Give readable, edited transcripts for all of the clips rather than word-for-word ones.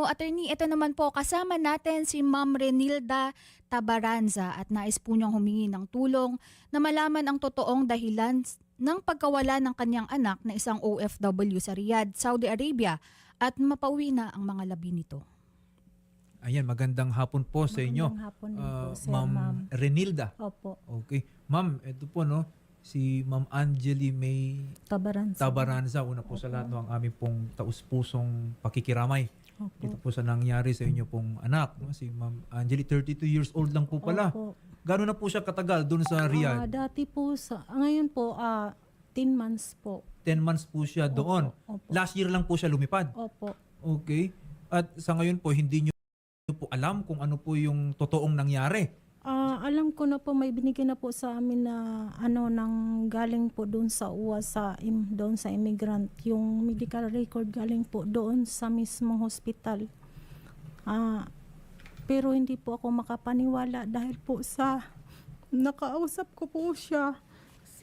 Attorney, ito naman po, kasama natin si Ma'am Renilda Tabaranza at nais po niyang humingi ng tulong na malaman ang totoong dahilan ng pagkawala ng kanyang anak na isang OFW sa Riyadh, Saudi Arabia at mapauwi na ang mga labi nito. Ayan, magandang hapon po sa inyo. Magandang hapon din po, sir, Ma'am Renilda. Opo, Okay. Ma'am, ito po no, si Ma'am Angeli May Tabaranza. Tabaranza. Una po sa lahat no, ang aming pong taus-pusong pakikiramay. Opo. Dito po sa nangyari sa inyo pong anak. No? Si Ma'am Angeli, 32 years old lang po pala. Opo. Gano'n na po siya katagal doon sa Riyadh? Dati po, ngayon po, 10 months po. 10 months po siya doon. Opo. Last year lang po siya lumipad. Opo. Okay. At sa ngayon po, hindi nyo po alam kung ano po yung totoong nangyari. Alam ko na po, may binigyan na po sa amin na nang galing po doon sa UWA, doon sa immigrant. Yung medical record galing po doon sa mismong hospital. Pero hindi po ako makapaniwala dahil po sa nakausap ko po siya.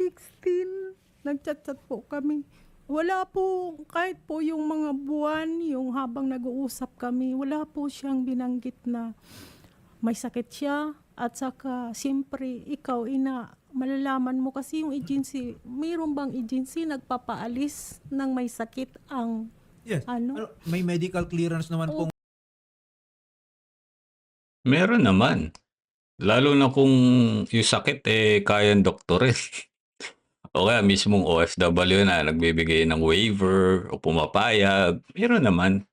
16, nagchat-chat po kami. Wala po, kahit po yung mga buwan, yung habang nag-uusap kami, wala po siyang binanggit na may sakit siya. At saka, siyempre, ikaw, malalaman mo kasi yung agency, mayroon bang agency nagpapaalis ng may sakit ang Yes. May medical clearance naman pong Meron naman. Lalo na kung yung sakit kayang doktorin. O kaya mismong OFW na nagbibigay ng waiver o pumapayag. Meron naman.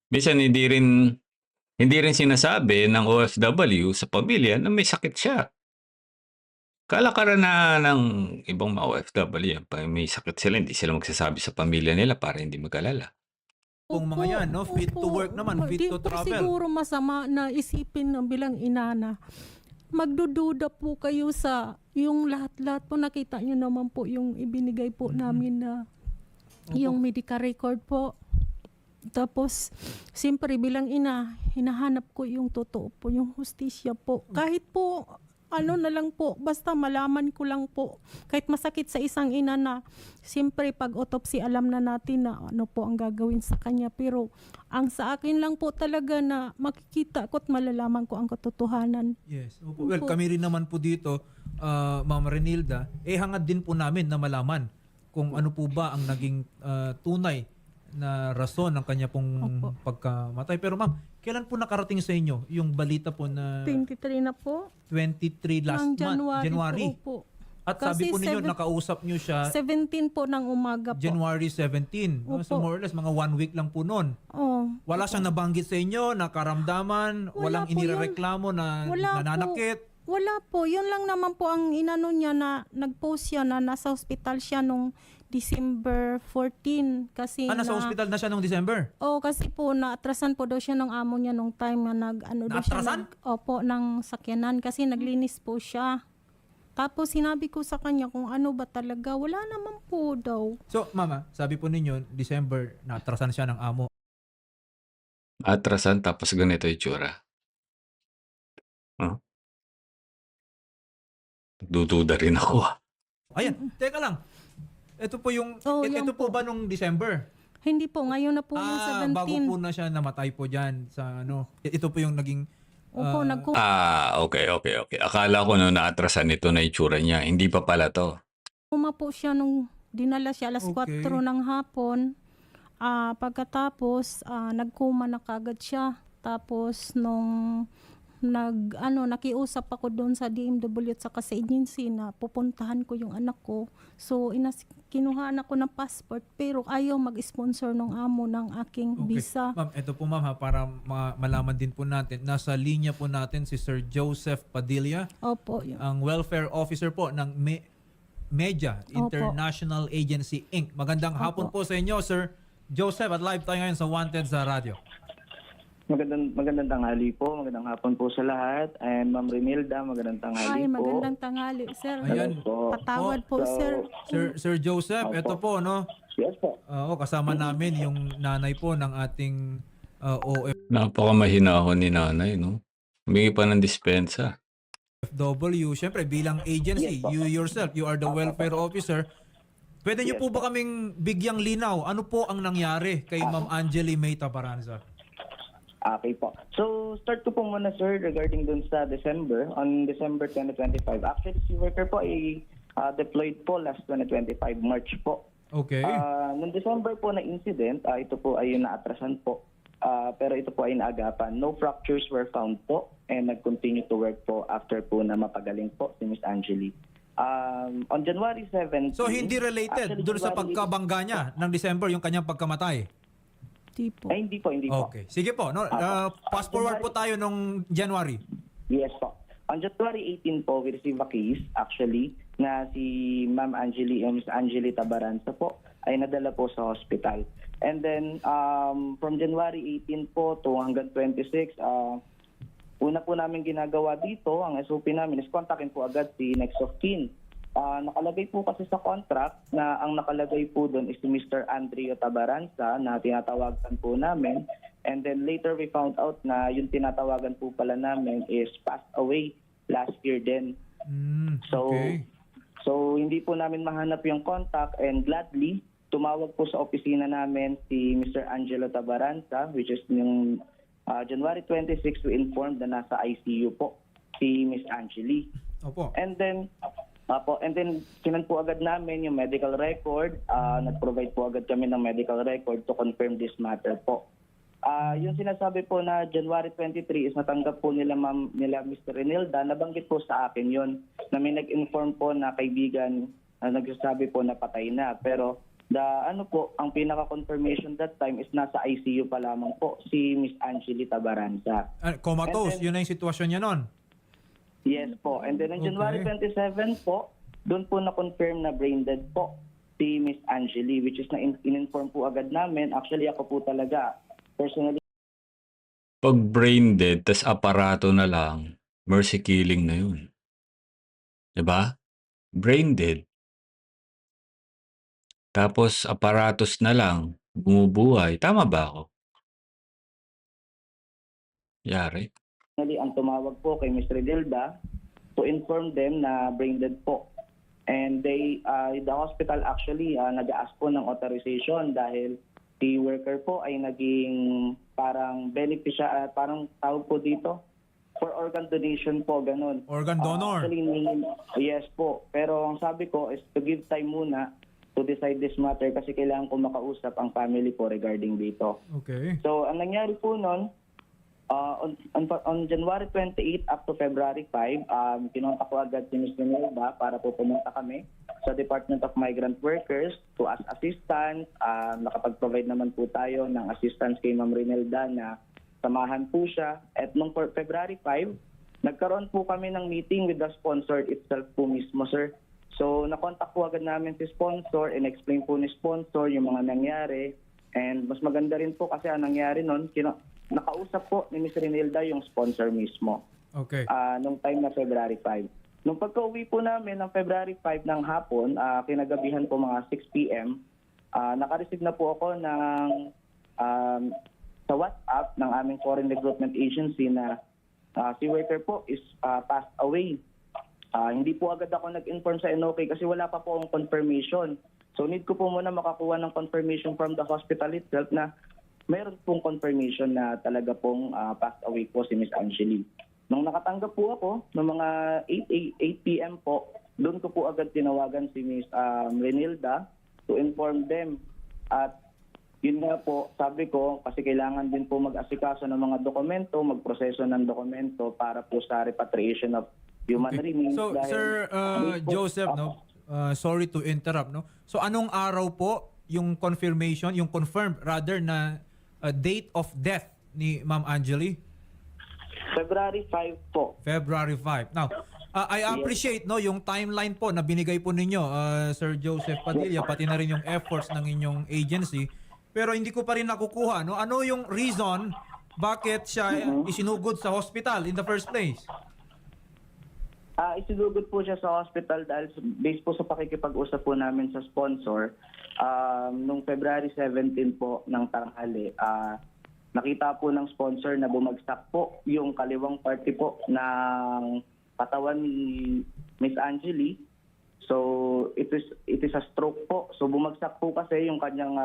Minsan hindi rin sinasabi ng OFW sa pamilya na may sakit siya. Kalakaran na ng ibang mga OFW yan. Pag may sakit sila, hindi sila magsasabi sa pamilya nila para hindi mag-alala. Kung mga yan, no? Fit to work naman, fit to Di po travel. siguro masama na isipin ng bilang ina na magdududa po kayo sa yung lahat-lahat po. Nakita nyo naman po yung ibinigay po namin na yung medical record po. Tapos, siyempre bilang ina, hinahanap ko yung totoo po, yung hustisya po. Kahit po, na lang po, basta malaman ko lang po. Kahit masakit sa isang ina na, siyempre pag autopsy, alam na natin na ano po ang gagawin sa kanya. Pero, ang sa akin lang po talaga na makikita ko at malalaman ko ang katotohanan. Yes. Opo. Well, kami rin naman po dito, Ma'am Renilda, hangad din po namin na malaman kung ano po ba ang naging tunay na rason ng kanya pong pagkamatay. Pero ma'am, kailan po nakarating sa inyo yung balita po na 23 na po. 23 last month, January? Po. At Kasi sabi po ninyo, nakausap nyo siya 17 po ng umaga po. January 17. No? So Opo. more or less, mga 1 week lang po noon. Oh. Wala siyang nabanggit sa inyo, nakaramdaman, walang po yun. inireklamo na Wala nananakit. Wala po. Yun lang naman po ang inano niya na nag-post siya na nasa hospital siya nung December 14. Kasi Nasa hospital na siya noong December? kasi po naatrasan po daw siya ng amo niya nung time na daw siya Naatrasan? ng sakyanan kasi naglinis po siya. Tapos sinabi ko sa kanya kung ano ba talaga. Wala naman po daw. So, mama, sabi po ninyo, December, naatrasan siya ng amo. Atrasan tapos ganito yung tsura. Dududa rin ako. Ayan, teka lang. Ito po yung, yan ito po ba nung December? Hindi po. Ngayon na po yung 17. Bago po na siya namatay po dyan sa ano. Ito po yung naging, Opo, Okay. Akala ko nung naatrasan ito na itsura niya. Hindi pa pala to. Uma po siya nung dinala siya alas Okay. 4 ng hapon. Pagkatapos, nagkuma na kagad siya. Tapos nung nakiusap ako doon sa DMW at saka sa agency na pupuntahan ko yung anak ko. So, kinuhaan ako ng passport pero ayaw mag-sponsor ng amo ng aking visa. Ma'am, ito po ma'am ha, para malaman din po natin. Nasa linya po natin si Sir Joseph Padilla, Opo. ang welfare officer po ng Media International Agency Inc. Magandang hapon po sa inyo, Sir Joseph, at live tayo ngayon sa Wanted sa radyo. Magandang tanghali po. Magandang hapon po sa lahat. And Ma'am Renilda, magandang tanghali po. Magandang tanghali, sir. Ayan. Patawad po, sir. Sir Joseph, ito po, no? Yes po. Kasama namin yung nanay po ng ating Napakamahina ako ni nanay, no? Humingi pa ng dispensa. OFW. Siyempre, bilang agency, you yourself, you are the welfare officer. Pwede niyo po ba kaming bigyang linaw? Ano po ang nangyari kay Ma'am Angeli May Tabaranza? Okay po. So, start ko po muna, sir, regarding dun sa December. On December 2025, actually, si worker po ay deployed po last 2025, March po. Okay. Noong December po na incident, ito po ay naatrasan po. Pero ito po ay naagapan. No fractures were found po and nag-continue to work po after po na mapagaling po si Miss Angeli. On January 7. So hindi related doon sa pagkabangga niya ng December yung kanyang pagkamatay. Di po. Ay, hindi po, hindi po. Okay. Sige po, no. Fast forward po tayo nung January. Yes po. On January 18 po, we received a case actually na si Ma'am Angeli, Miss Angeli Tabaranza po ay nadala po sa hospital. And then from January 18 po to hanggang 26, una po namin ginagawa dito, ang SOP namin is kontakin po agad si next of kin. Nakalagay po kasi sa contract na ang nakalagay po doon is si Mr. Andrea Tabaranza na tinatawagan po namin. And then later we found out na yung tinatawagan po pala namin is passed away last year din. Okay. So hindi po namin mahanap yung contact and gladly tumawag po sa opisina namin si Mr. Angelo Tabaranza, which is yung January 26 we informed na nasa ICU po si Miss Angeli. Opo. And then sinan po agad namin yung medical record, nag-provide po agad kami ng medical record to confirm this matter po. Yung sinasabi po na January 23 is natanggap po nila Mr. Renilda, nabanggit po sa akin yon na may nag-inform po na kaibigan na nagsasabi po na patay na. Pero ang pinaka-confirmation that time is nasa ICU pa lamang po si Miss Angeli Tabaranza. Comatose, And then- yun na yung sitwasyon niya nun. Yes po. And then on January 27 po, doon po na-confirm na brain dead po si Miss Angeli, which is in-inform po agad namin. Actually, ako po talaga, personally, Pag brain dead, tas aparato na lang, mercy killing na yun. Diba? Brain dead. Tapos aparatos na lang, bumubuhay. Tama ba ako? Yari. ang tumawag po kay Miss Redilda to inform them na brain dead po. And the hospital actually nag-ask po ng authorization dahil si worker po ay naging parang parang tawag po dito for organ donation po, ganun. Organ donor. Actually, yes po. Pero ang sabi ko is to give time muna to decide this matter kasi kailangan ko makausap ang family po regarding dito. Okay. So, ang nangyari po noon, on January 28 up to February 5, kinontak ko agad si Ms. Renilda para po pumunta kami sa Department of Migrant Workers to ask assistance. Nakapag-provide naman po tayo ng assistance kay Ma'am Renilda na samahan po siya. At noong February 5, nagkaroon po kami ng meeting with the sponsor itself po mismo, sir. So, nakontak po agad namin si sponsor and explain po ni sponsor yung mga nangyari. And mas maganda rin po kasi ang nangyari noon, nakausap po ni Ms. Renilda yung sponsor mismo. Okay. Nung time na February 5. Nung pagka-uwi po namin ng February 5 ng hapon, kinagabihan po mga 6 p.m., naka-receive na po ako ng sa WhatsApp ng aming foreign recruitment agency na si worker po is passed away. Hindi po agad ako nag-inform sa NOK kasi wala pa po akong confirmation. So need ko po muna makakuha ng confirmation from the hospital itself na mayroon pong confirmation na talaga pong passed away po si Miss Angeli. Nung nakatanggap po ako, ng mga 8 p.m. po, doon ko po agad tinawagan si Miss Renilda to inform them. At yun nga po, sabi ko, kasi kailangan din po mag-asikaso ng mga dokumento, magproseso ng dokumento para po sa repatriation of human remains. So, dahil- Sir Joseph, no? Sorry to interrupt, no? So, anong araw po yung confirmation, yung confirmed rather na date of death ni Ma'am Angeli? February 5 po. February 5. Now, I appreciate no yung timeline po na binigay po ninyo, Sir Joseph Padilla, pati na rin yung efforts ng inyong agency. Pero hindi ko pa rin nakukuha, no? Ano yung reason bakit siya isinugod sa hospital in the first place? Isinugod po siya sa hospital dahil based po sa pakikipag-usap po namin sa sponsor, nung February 17 po ng tanghali, nakita po ng sponsor na bumagsak po yung kaliwang party po ng katawan ni Miss Angeli. So it is a stroke po. So bumagsak po kasi yung kanyang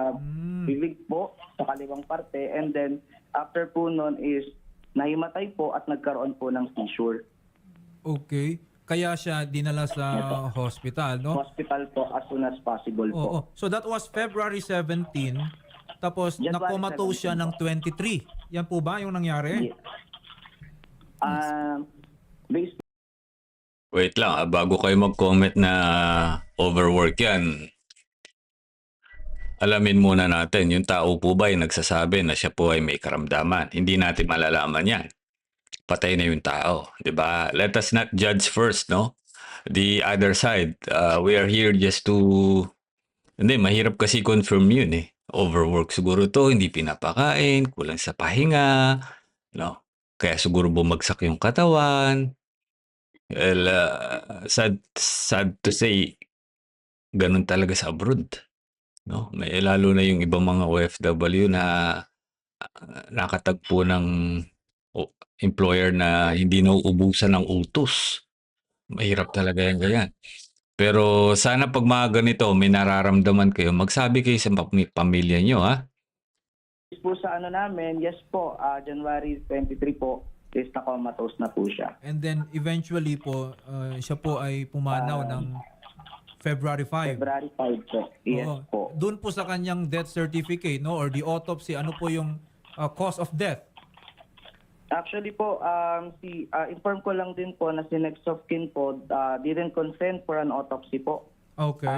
bibig po sa kaliwang parte and then After po nun is nahimatay po at nagkaroon po ng seizure. Okay. Kaya siya dinala sa hospital, no? Hospital po as soon as possible po. Oo. So that was February 17. Tapos January nakomatose siya 17 ng 23. Yan po ba yung nangyari? Yes. Based Wait lang, bago kayo mag-comment na overwork yan, alamin muna natin, yung tao po ba ay nagsasabi na siya po ay may karamdaman? Hindi natin malalaman yan. Patay na yung tao, di ba? Let us not judge first, no? The other side, we are here just to... Hindi, mahirap kasi confirm yun eh. Overwork siguro to, hindi pinapakain, kulang sa pahinga, no? Kaya siguro bumagsak yung katawan. Well, sad to say, ganun talaga sa abroad. No? May lalo na yung ibang mga OFW na nakatagpo ng employer na hindi nauubusan ng utos. Mahirap talaga yan ganyan. Pero sana pag mga ganito, may nararamdaman kayo, magsabi kayo sa pamilya nyo, ha? po sa ano namin, yes po, January 23 po, is na-comatose na po siya. And then eventually po, siya po ay pumanaw ng February 5. February 5 po. Yes Oo. po. Doon po sa kanyang death certificate, no, or the autopsy, ano po yung cause of death? Actually po, inform ko lang din po na si next of kin po didn't consent for an autopsy po. Okay.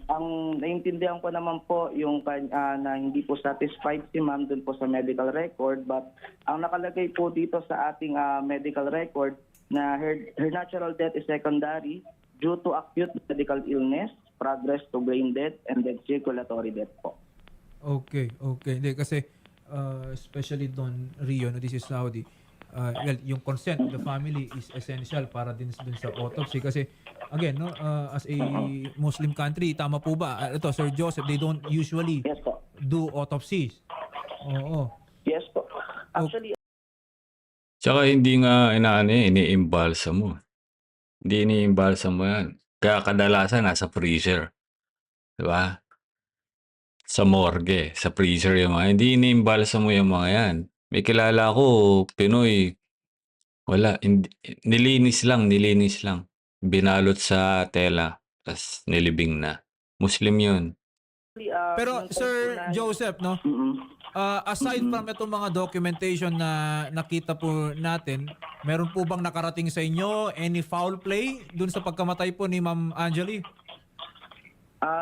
Ang naiintindihan ko naman po yung na hindi po satisfied si ma'am dun po sa medical record, but ang nakalagay po dito sa ating medical record na her natural death is secondary due to acute medical illness, progress to brain death, and then circulatory death po. Okay. Hindi, kasi especially doon, Rio, no, this is Saudi, well, yung consent of the family is essential para din dun sa autopsy. Kasi, again, no, as a Muslim country, tama po ba? Ito, Sir Joseph, they don't usually Yes po. do autopsies. Oo. Yes po. Actually, Tsaka hindi nga iniimbalsa mo. Hindi iniimbalsa mo yan. Kaya kadalasan nasa freezer. Diba? Sa morgue, sa freezer yung mga. Hindi iniimbalsa mo yung mga yan. May kilala ko, Pinoy, wala. Nilinis lang. Binalot sa tela, tas nilibing na. Muslim yun. Pero, yung Sir po na- Joseph, no, aside from itong mga documentation na nakita po natin, meron po bang nakarating sa inyo any foul play dun sa pagkamatay po ni Ma'am Angeli?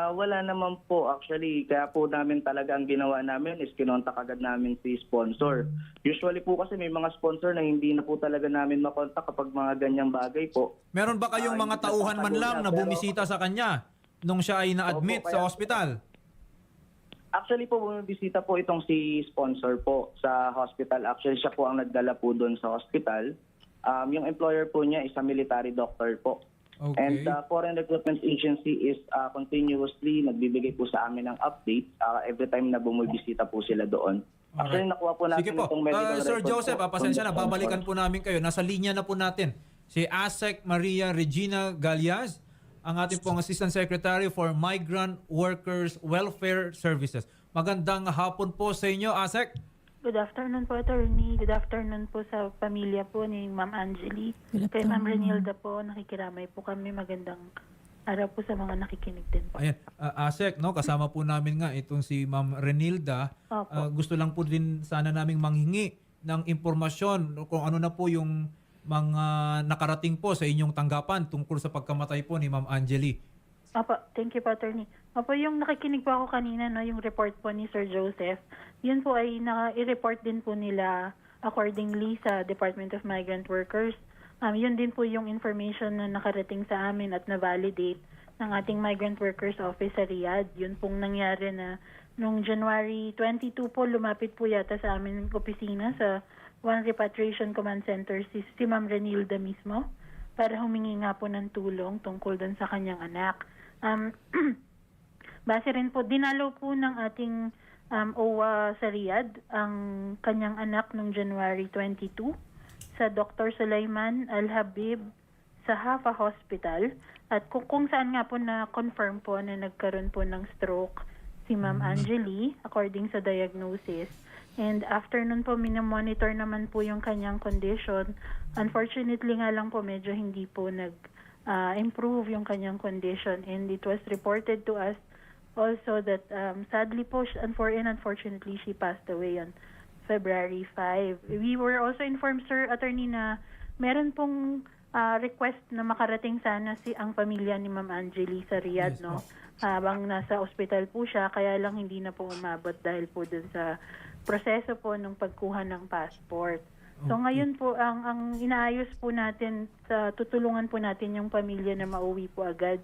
Wala naman po actually. Kaya po namin talaga ang ginawa namin is kinontak agad namin si sponsor. Usually po kasi may mga sponsor na hindi na po talaga namin makontak kapag mga ganyang bagay po. Meron ba kayong mga tauhan man lang na bumisita sa kanya nung siya ay na-admit Opo, sa kaya- hospital? Actually po, bumibisita po itong si sponsor po sa hospital. Actually, siya po ang nagdala po doon sa hospital. Yung employer po niya is a military doctor po. Okay. And the Foreign Recruitment Agency is continuously nagbibigay po sa amin ng updates every time na bumibisita po sila doon. Actually, nakuha po natin Sige po. itong medical Sir record Joseph, po pasensya na, from the babalikan sponsor. po namin kayo. Nasa linya na po natin si ASEC Maria Regina Galias, ang ating pong Assistant Secretary for Migrant Workers Welfare Services. Magandang hapon po sa inyo, ASEC. Good afternoon po, Attorney. Good afternoon po sa pamilya po ni Ma'am Angeli. Kay Ma'am Renilda po, nakikiramay po kami. Magandang araw po sa mga nakikinig din po. Ayan, ASEC, no, kasama po namin nga itong si Ma'am Renilda. Opo. Gusto lang po din sana naming manghingi ng impormasyon kung ano na po yung mga nakarating po sa inyong tanggapan tungkol sa pagkamatay po ni Ma'am Angeli. Opo, thank you po, Attorney. Opo, yung nakikinig po ako kanina, no, yung report po ni Sir Joseph, yun po ay i-report din po nila accordingly sa Department of Migrant Workers. Yun din po yung information na nakarating sa amin at na-validate ng ating Migrant Workers Office sa Riyadh. Yun pong nangyari na nung January 22 po, lumapit po yata sa amin opisina sa One Repatriation Command Center si Ma'am Renilda mismo para humingi nga po ng tulong tungkol doon sa kanyang anak. Base rin po, dinalaw po ng ating OWA sa Riyadh ang kanyang anak noong January 22 sa Dr. Sulaiman Al-Habib sa Hafa Hospital at kung saan nga po na-confirm po na nagkaroon po ng stroke si Ma'am Angeli according sa diagnosis. And after nun po, minamonitor naman po yung kanyang condition. Unfortunately nga lang po, medyo hindi po improve yung kanyang condition. And it was reported to us also that sadly po, unfortunately, she passed away on February 5. We were also informed, Sir Attorney, na meron pong request na makarating sana ang pamilya ni Ma'am Angeli sa Riyadh, Yes, no? Habang nasa ospital po siya, kaya lang hindi na po umabot dahil po dun sa proseso po ng pagkuha ng passport. So Okay. ngayon po, ang inaayos po natin, tutulungan po natin yung pamilya na mauwi po agad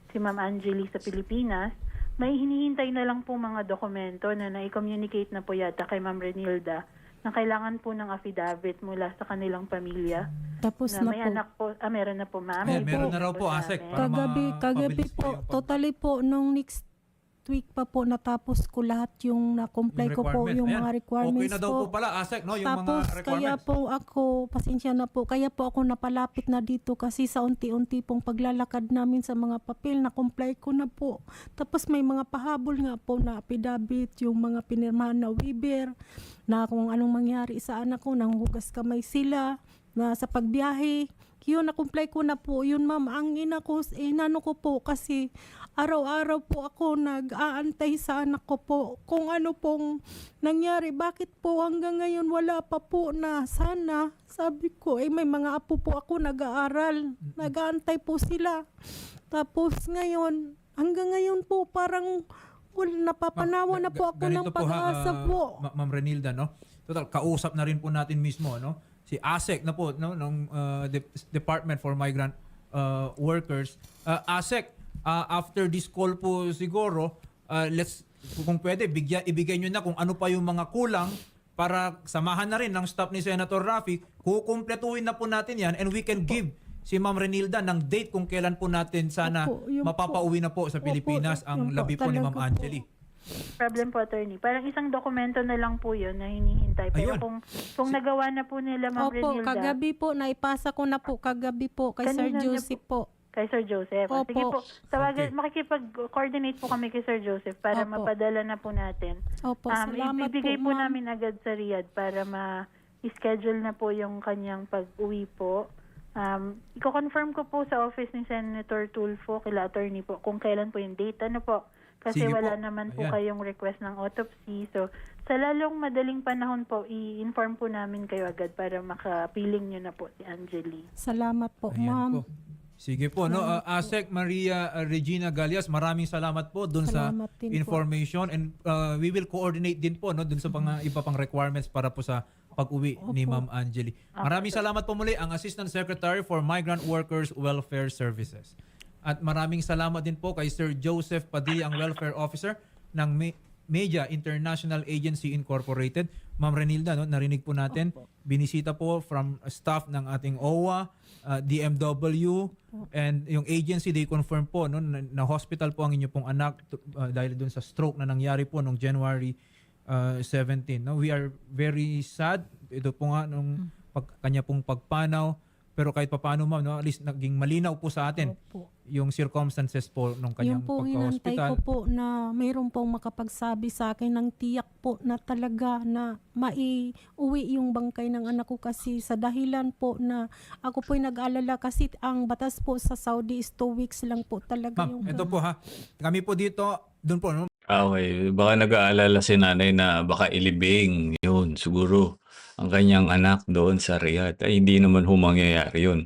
si Ma'am Angeli sa Pilipinas. May hinihintay na lang po mga dokumento na na-communicate na po yata kay Ma'am Renilda na kailangan po ng affidavit mula sa kanilang pamilya. Tapos Na na may po. anak po, meron na po, ma'am. Ayan, meron na raw po, sa ASEC, amin. para Kagabi mapabilis po, yung totally po, nung next week pa po natapos ko lahat yung na-comply ko po yung Ayan. mga requirements Okay na daw po pala, ASEC, no? Yung Tapos mga kaya requirements. po ako, pasensya na po, kaya po ako napalapit na dito kasi sa unti-unti pong paglalakad namin sa mga papel, na-comply ko na po. Tapos may mga pahabol nga po na affidavit, yung mga pinirmahan na waiver, na kung anong mangyari sa anak ko, nanghugas kamay sila, na sa pagbiyahe. Yun, na-comply ko na po. Yun ma'am, ang inano ko po kasi araw-araw po ako nag-aantay sa anak ko po kung ano pong nangyari. Bakit po hanggang ngayon wala pa po na sana? Sabi ko, may mga apo po ako nag-aaral. Nag-aantay po sila. Tapos ngayon, hanggang ngayon po parang napapanawa na po ako ng Ganito pag-asa po. Ma'am Renilda, no? Total, kausap na rin po natin mismo, no? Si ASEC na po, no? Ng Department for Migrant Workers. ASEC, after this call po siguro, kung pwede, ibigay nyo na kung ano pa yung mga kulang para samahan na rin ng staff ni Senator Raffy. Kukumpletuhin na po natin yan and we can give si Ma'am Renilda ng date kung kailan po natin sana Opo, yun po. mapapauwi na po sa Pilipinas Opo, ang yun po, labi po ni Ma'am talaga po. Angeli. Problem po, attorney. Parang isang dokumento na lang po yun na hinihintay. Pero Ayun. kung nagawa na po nila, Ma'am Opo, Renilda, kagabi po, naipasa ko na po kagabi po kay Sir Kanina niyo Joseph po. kay Sir Joseph. Opo. Sige po, tawagan, Okay. makikipag-coordinate po kami kay Sir Joseph para Opo. mapadala na po natin. Opo, salamat Ibigay po, po ma'am. namin agad sa Riyadh para ma-schedule na po yung kanyang pag-uwi po. Iko-confirm ko po sa office ni Senator Tulfo, kila attorney po, kung kailan po yung date. Ano po? Kasi Sige wala po. naman po Ayan. kayong request ng autopsy. So, sa lalong madaling panahon po, i-inform po namin kayo agad para makapiling nyo na po si Angeli. Salamat po, Ayan ma'am. po. Sige po, no? ASEC Maria Regina Galias, maraming salamat po dun sa Salamat din po. information and we will coordinate din po no dun sa iba pang requirements para po sa pag-uwi ni Ma'am Angeli. Maraming salamat po muli ang Assistant Secretary for Migrant Workers Welfare Services. At maraming salamat din po kay Sir Joseph Padilla, ang Welfare Officer ng Media International Agency Incorporated. Ma'am Renilda, no, narinig po natin, binisita po from staff ng ating OWA, DMW, and yung agency, they confirm po no, na hospital po ang inyo pong anak dahil dun sa stroke na nangyari po noong January 17. No? We are very sad. Ito po nga nung kanya pong pagpanaw. Pero kahit papaano ma'am, no, at least naging malinaw po sa atin Opo. yung circumstances po nung kanyang Yung po hinantay ko pagka-hospital. po na mayroon pong makapagsabi sa akin ng tiyak po na talaga na maiuwi yung bangkay ng anak ko kasi sa dahilan po na ako po'y nag-alala kasi ang batas po sa Saudi is 2 weeks lang po talaga Ma'am, yung ito po ha. Kami po dito, doon po, no? Okay, baka nag-aalala si nanay na baka ilibing yun siguro ang kanyang anak doon sa Riyadh. Ay, hindi naman mangyayari yun.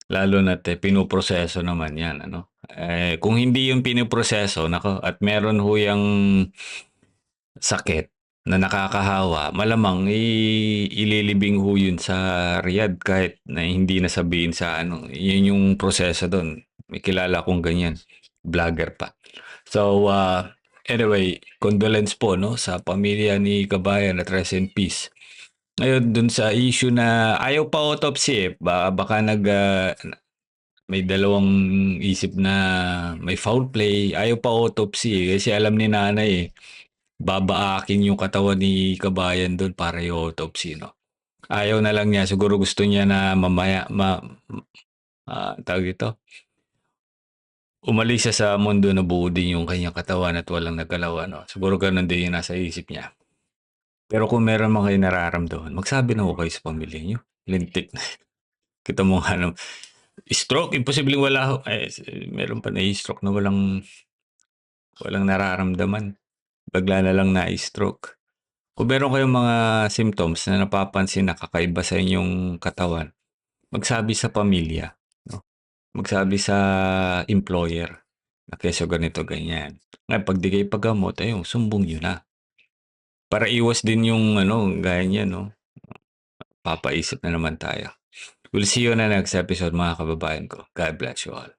Lalo na pinoproseso naman yan. Ano? Kung hindi yung pinoproseso, nako, at meron huyang sakit na nakakahawa, malamang ililibing ho yun sa Riyadh kahit na hindi nasabihin sa ano. Yun yung proseso doon. May kilala kong ganyan. Vlogger pa. So, anyway, condolence po no sa pamilya ni Kabayan at rest in peace. Ngayon, dun sa issue na ayaw pa autopsy, baka may dalawang isip na may foul play, ayaw pa autopsy kasi alam ni nanay babaakin yung katawan ni Kabayan doon para i-autopsy, no? Ayaw na lang niya, siguro gusto niya na mamaya, tawag ito, umalis siya sa mundo na buo din yung kanyang katawan at walang nagalaw, ano. Siguro gano'n din yung nasa isip niya. Pero kung meron man kayo nararamdaman, magsabi na ho kayo sa pamilya niyo. Lintik na. Kita mo nga no, stroke, imposibleng wala ho. Meron pa na-stroke na walang nararamdaman. Bigla na lang na-stroke. Kung meron kayong mga symptoms na napapansin na kakaiba sa inyong katawan, magsabi sa pamilya, no? Magsabi sa employer na keso ganito, ganyan. Ngayon, pag di kayo paggamot, ayun, sumbong nyo na. Para iwas din yung, gaya niya, no? Papaisip na naman tayo. We'll see you on the next episode, mga kababayan ko. God bless you all.